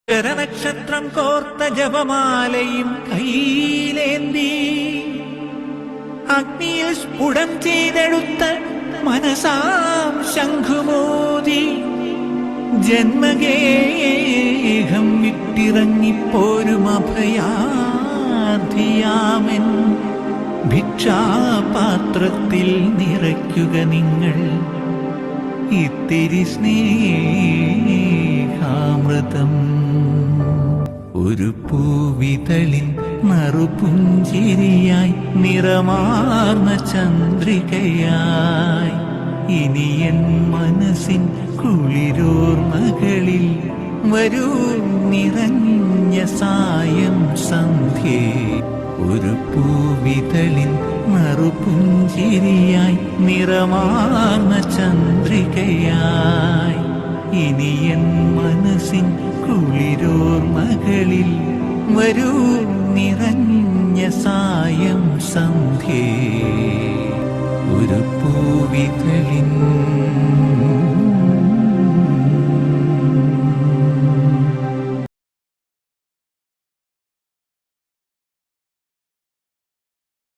നക്ഷത്രം കോർത്ത ജപമാലയും കയ്യിലേന്തി അഗ്നിയിൽ സ്ഫുടം ചെയ്തെടുത്ത മനസാം ശംഖുമോദി ജന്മഗേഹം വിട്ടിറങ്ങിപ്പോരും അഭയാധിയാമൻ ഭിക്ഷാപാത്രത്തിൽ നിറയ്ക്കുക നിങ്ങൾ ഇത്തിരി സ്നേഹാമൃതം. ഒരു പൂവിതളിൻ നറുപുഞ്ചിരിയായി നിറമാർന്ന ചന്ദ്രികയായി ഇനി എൻ മനസ്സിൻ കുളിരോർമകളിൽ വരൂ നിറഞ്ഞ സായം സന്ധ്യേ. ഒരു പൂവിതളിൻ നറുപുഞ്ചിരിയായി നിറമാർന്ന ചന്ദ്രികയായി ഇനി എൻ മനസ്സിൻ കുളിരോർമകളിൽ വരൂ നിറഞ്ഞ സായം സന്ധ്യേ. ഒരു പൂവിതളിൻ